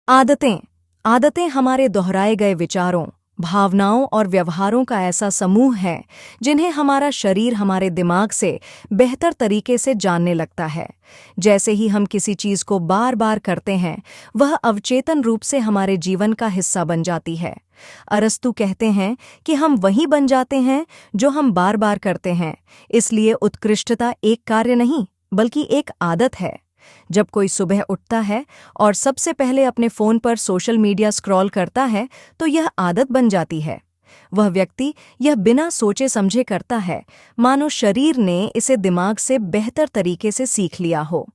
आदतें आदतें हमारे दोहराए गए विचारों, भावनाओं और व्यवहारों का ऐसा समूह है जिन्हें हमारा शरीर हमारे दिमाग से बेहतर तरीके से जानने लगता है। जैसे ही हम किसी चीज को बार बार करते हैं, वह अवचेतन रूप से हमारे जीवन का हिस्सा बन जाती है। अरस्तु कहते हैं कि हम वही बन जाते हैं जो हम बार बार करते हैं। इसलिए उत्कृष्टता एक कार्य नहीं, बल्कि एक आदत है। जब कोई सुबह उठता है और सबसे पहले अपने फोन पर सोशल मीडिया स्क्रॉल करता है, तो यह आदत बन जाती है। वह व्यक्ति यह बिना सोचे समझे करता है, मानो शरीर ने इसे दिमाग से बेहतर तरीके से सीख लिया हो।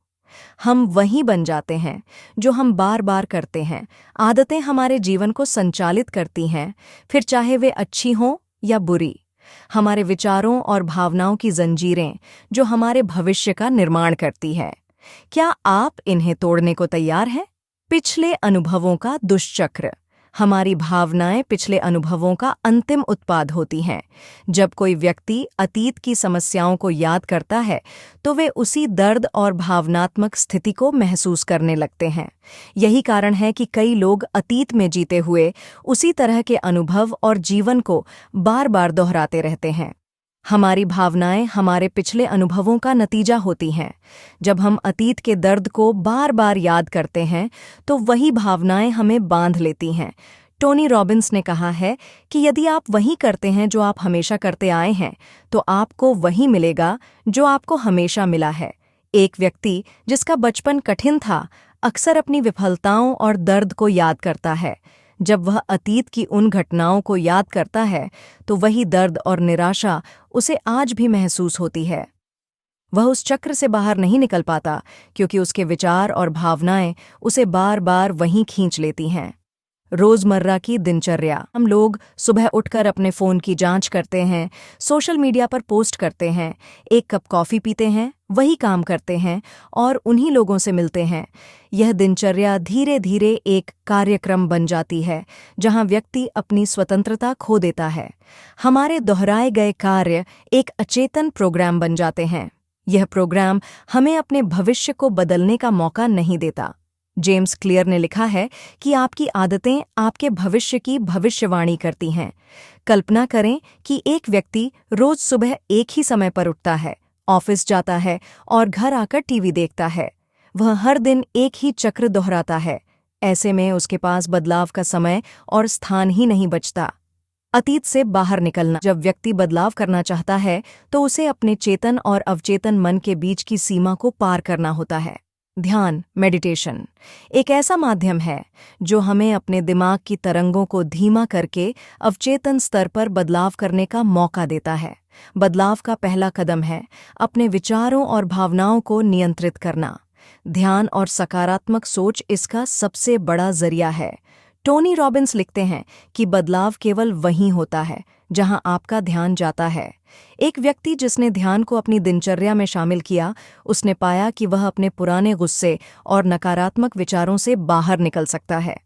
हम वही बन जाते हैं जो हम बार बार करते हैं। आदतें हमारे जीवन को संचालित करती हैं, फिर चाहे वे अच्छी हों या बुरी। हमारे विचारों और भावनाओं की जंजीरें जो हमारे भविष्य का निर्माण करती है। क्या आप इन्हें तोड़ने को तैयार हैं? पिछले अनुभवों का दुष्चक्र। हमारी भावनाएं पिछले अनुभवों का अंतिम उत्पाद होती हैं। जब कोई व्यक्ति अतीत की समस्याओं को याद करता है, तो वे उसी दर्द और भावनात्मक स्थिति को महसूस करने लगते हैं। यही कारण है कि कई लोग अतीत में जीते हुए उसी तरह के अनुभव और जीवन को बार बार दोहराते रहते हैं। हमारी भावनाएं हमारे पिछले अनुभवों का नतीजा होती हैं। जब हम अतीत के दर्द को बार बार याद करते हैं, तो वही भावनाएं हमें बांध लेती हैं। टोनी रॉबिन्स ने कहा है कि यदि आप वही करते हैं जो आप हमेशा करते आए हैं, तो आपको वही मिलेगा जो आपको हमेशा मिला है। एक व्यक्ति जिसका बचपन कठिन था, अक्सर अपनी विफलताओं और दर्द को याद करता है। जब वह अतीत की उन घटनाओं को याद करता है, तो वही दर्द और निराशा उसे आज भी महसूस होती है। वह उस चक्र से बाहर नहीं निकल पाता, क्योंकि उसके विचार और भावनाएं उसे बार बार वहीं खींच लेती हैं। रोजमर्रा की दिनचर्या। हम लोग सुबह उठकर अपने फ़ोन की जांच करते हैं, सोशल मीडिया पर पोस्ट करते हैं, एक कप कॉफ़ी पीते हैं, वही काम करते हैं और उन्हीं लोगों से मिलते हैं। यह दिनचर्या धीरे धीरे एक कार्यक्रम बन जाती है, जहां व्यक्ति अपनी स्वतंत्रता खो देता है। हमारे दोहराए गए कार्य एक अचेतन प्रोग्राम बन जाते हैं। यह प्रोग्राम हमें अपने भविष्य को बदलने का मौका नहीं देता। जेम्स क्लियर ने लिखा है कि आपकी आदतें आपके भविष्य की भविष्यवाणी करती हैं। कल्पना करें कि एक व्यक्ति रोज सुबह एक ही समय पर उठता है, ऑफिस जाता है और घर आकर टीवी देखता है। वह हर दिन एक ही चक्र दोहराता है। ऐसे में उसके पास बदलाव का समय और स्थान ही नहीं बचता। अतीत से बाहर निकलना। जब व्यक्ति बदलाव करना चाहता है, तो उसे अपने चेतन और अवचेतन मन के बीच की सीमा को पार करना होता है। ध्यान, मेडिटेशन एक ऐसा माध्यम है जो हमें अपने दिमाग की तरंगों को धीमा करके अवचेतन स्तर पर बदलाव करने का मौका देता है। बदलाव का पहला कदम है अपने विचारों और भावनाओं को नियंत्रित करना। ध्यान और सकारात्मक सोच इसका सबसे बड़ा जरिया है। टोनी रॉबिन्स लिखते हैं कि बदलाव केवल वहीं होता है जहां आपका ध्यान जाता है। एक व्यक्ति जिसने ध्यान को अपनी दिनचर्या में शामिल किया, उसने पाया कि वह अपने पुराने गुस्से और नकारात्मक विचारों से बाहर निकल सकता है।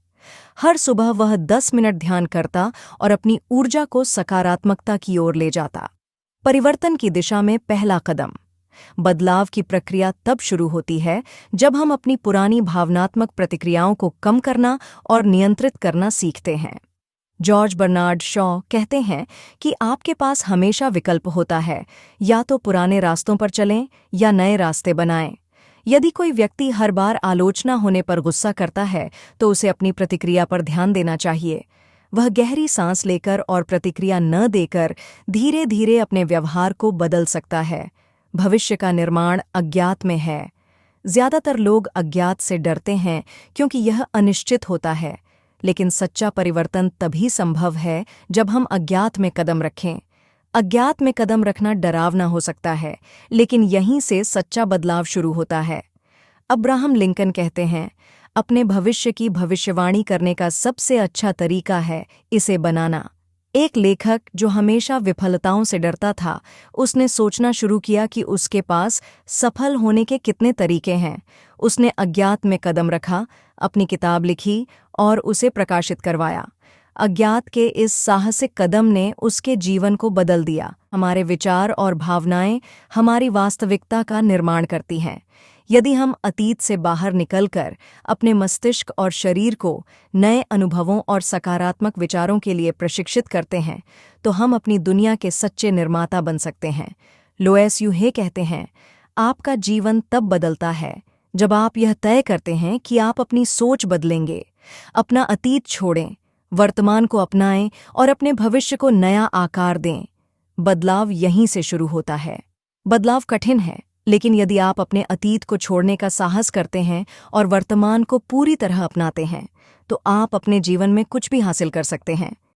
हर सुबह वह 10 मिनट ध्यान करता और अपनी ऊर्जा को सकारात्मकता की ओर ले जाता। परिवर्तन की दिशा में पहला कदम। बदलाव की प्रक्रिया तब शुरू होती है जब हम अपनी पुरानी भावनात्मक प्रतिक्रियाओं को कम करना और नियंत्रित करना सीखते हैं। जॉर्ज बर्नार्ड शॉ कहते हैं कि आपके पास हमेशा विकल्प होता है, या तो पुराने रास्तों पर चलें या नए रास्ते बनाएं। यदि कोई व्यक्ति हर बार आलोचना होने पर गुस्सा करता है, तो उसे अपनी प्रतिक्रिया पर ध्यान देना चाहिए। वह गहरी सांस लेकर और प्रतिक्रिया न देकर धीरे धीरे अपने व्यवहार को बदल सकता है। भविष्य का निर्माण अज्ञात में है। ज्यादातर लोग अज्ञात से डरते हैं क्योंकि यह अनिश्चित होता है, लेकिन सच्चा परिवर्तन तभी संभव है जब हम अज्ञात में कदम रखें। अज्ञात में कदम रखना डरावना हो सकता है, लेकिन यहीं से सच्चा बदलाव शुरू होता है। अब्राहम लिंकन कहते हैं, अपने भविष्य की भविष्यवाणी करने का सबसे अच्छा तरीका है इसे बनाना। एक लेखक जो हमेशा विफलताओं से डरता था, उसने सोचना शुरू किया कि उसके पास सफल होने के कितने तरीके हैं। उसने अज्ञात में कदम रखा, अपनी किताब लिखी और उसे प्रकाशित करवाया। अज्ञात के इस साहसिक कदम ने उसके जीवन को बदल दिया। हमारे विचार और भावनाएं हमारी वास्तविकता का निर्माण करती हैं। यदि हम अतीत से बाहर निकलकर अपने मस्तिष्क और शरीर को नए अनुभवों और सकारात्मक विचारों के लिए प्रशिक्षित करते हैं, तो हम अपनी दुनिया के सच्चे निर्माता बन सकते हैं। लोएस यूहे कहते हैं, आपका जीवन तब बदलता है जब आप यह तय करते हैं कि आप अपनी सोच बदलेंगे। अपना अतीत छोड़ें, वर्तमान को अपनाएं और अपने भविष्य को नया आकार दें। बदलाव यहीं से शुरू होता है। बदलाव कठिन है, लेकिन यदि आप अपने अतीत को छोड़ने का साहस करते हैं और वर्तमान को पूरी तरह अपनाते हैं, तो आप अपने जीवन में कुछ भी हासिल कर सकते हैं।